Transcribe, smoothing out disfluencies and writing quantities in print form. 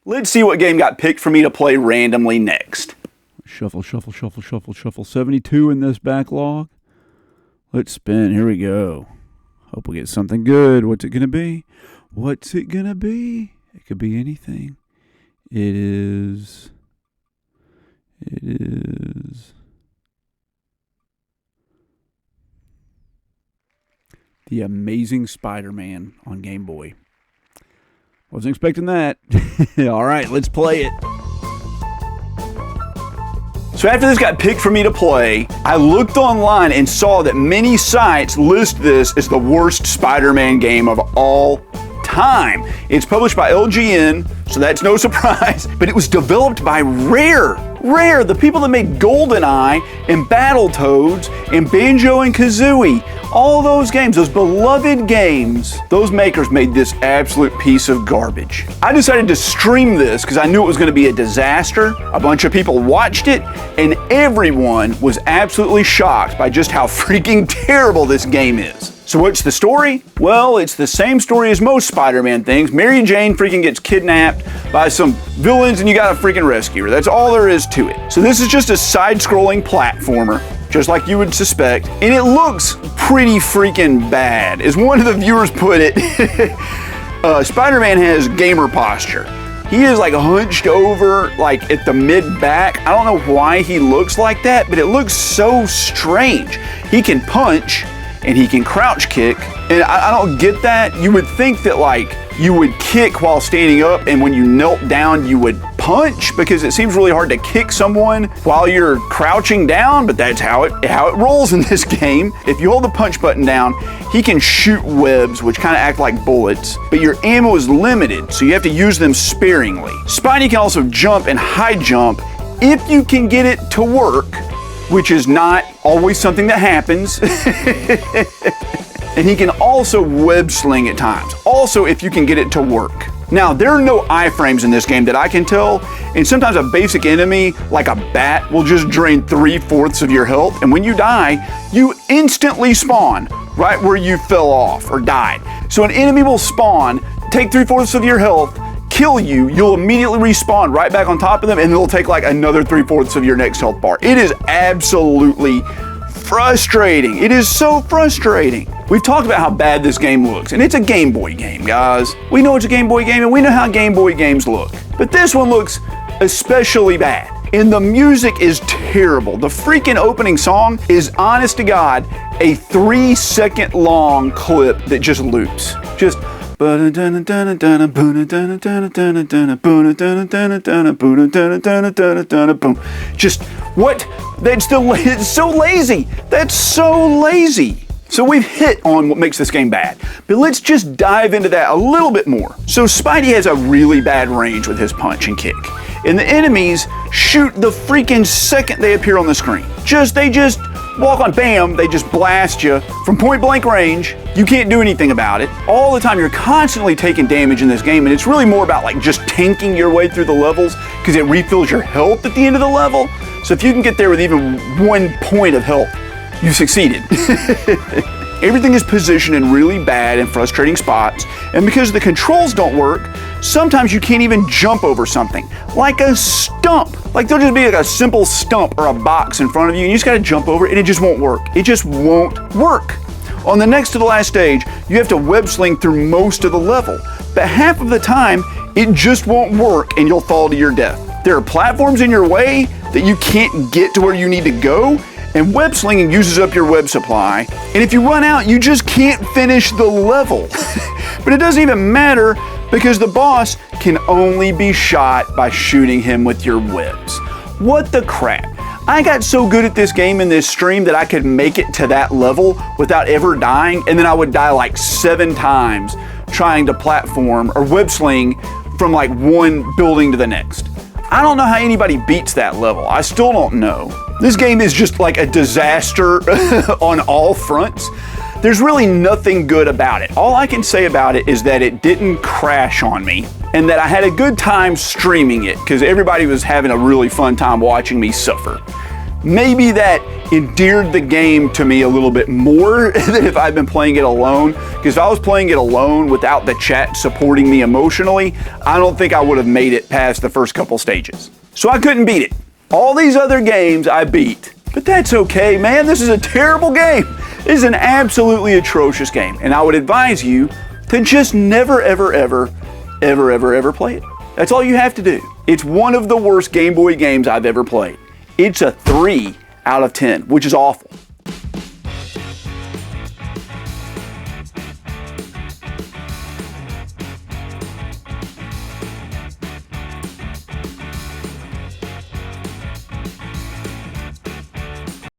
Let's see what game got picked for me to play randomly next. Shuffle, shuffle, shuffle, shuffle, shuffle. 72 in this backlog. Let's spin. Here we go. Hope we get something good. What's it going to be? What's it going to be? It could be anything. It is The Amazing Spider-Man on Game Boy. Wasn't expecting that. All right, let's play it. So after this got picked for me to play, I looked online and saw that many sites list this as the worst Spider-Man game of all time. It's published by LGN, so that's no surprise, but it was developed by Rare, the people that made GoldenEye and Battletoads and Banjo and Kazooie. All those games, those beloved games, those makers made this absolute piece of garbage. I decided to stream this because I knew it was going to be a disaster. A bunch of people watched it, and everyone was absolutely shocked by just how freaking terrible this game is. So what's the story? Well, it's the same story as most Spider-Man things. Mary Jane freaking gets kidnapped by some villains and you gotta freaking rescue her. That's all there is to it. So this is just a side-scrolling platformer, just like you would suspect, and it looks pretty freaking bad. As one of the viewers put it, Spider-Man has gamer posture. He is like hunched over, like at the mid-back. I don't know why he looks like that, but it looks so strange. He can punch, and he can crouch kick, and I don't get that. You would think that like you would kick while standing up, and when you knelt down you would punch, because it seems really hard to kick someone while you're crouching down, but that's how it rolls in this game. If you hold the punch button down, he can shoot webs, which kind of act like bullets, but your ammo is limited, so you have to use them sparingly. Spidey can also jump and high jump if you can get it to work, which is not always something that happens. And he can also web sling at times, also if you can get it to work. Now, there are no iframes in this game that I can tell, and sometimes a basic enemy, like a bat, will just drain 3/4 of your health, and when you die, you instantly spawn right where you fell off or died. So an enemy will spawn, take 3/4 of your health, kill you, you'll immediately respawn right back on top of them, and it'll take like another 3/4 of your next health bar. It is absolutely frustrating. It is so frustrating. We've talked about how bad this game looks, and it's a Game Boy game, guys. We know it's a Game Boy game, and we know how Game Boy games look. But this one looks especially bad. And the music is terrible. The freaking opening song is, honest to God, a 3-second long clip that just loops. Just just what? It's so lazy. That's so lazy. So we've hit on what makes this game bad, but let's just dive into that a little bit more. So Spidey has a really bad range with his punch and kick, and the enemies shoot the freaking second they appear on the screen. They just walk on, bam, they just blast you from point blank range. You can't do anything about it. All the time you're constantly taking damage in this game, and it's really more about like just tanking your way through the levels because it refills your health at the end of the level. So if you can get there with even 1 point of health, you succeeded. Everything is positioned in really bad and frustrating spots, and because the controls don't work, sometimes you can't even jump over something, like a stump. Like there'll just be like a simple stump or a box in front of you, and you just gotta jump over it, and it just won't work. It just won't work. On the next to the last stage, you have to web sling through most of the level, but half of the time, it just won't work, and you'll fall to your death. There are platforms in your way that you can't get to where you need to go, and web slinging uses up your web supply, and if you run out, you just can't finish the level. But it doesn't even matter because the boss can only be shot by shooting him with your webs. What the crap? I got so good at this game in this stream that I could make it to that level without ever dying, and then I would die like 7 times trying to platform or web sling from like one building to the next. I don't know how anybody beats that level. I still don't know. This game is just like a disaster on all fronts. There's really nothing good about it. All I can say about it is that it didn't crash on me and that I had a good time streaming it because everybody was having a really fun time watching me suffer. Maybe that endeared the game to me a little bit more than if I'd been playing it alone. Because if I was playing it alone without the chat supporting me emotionally, I don't think I would have made it past the first couple stages. So I couldn't beat it. All these other games I beat. But that's okay, man. This is a terrible game. This is an absolutely atrocious game. And I would advise you to just never, ever, ever, ever, ever, ever play it. That's all you have to do. It's one of the worst Game Boy games I've ever played. It's a 3 out of 10, which is awful.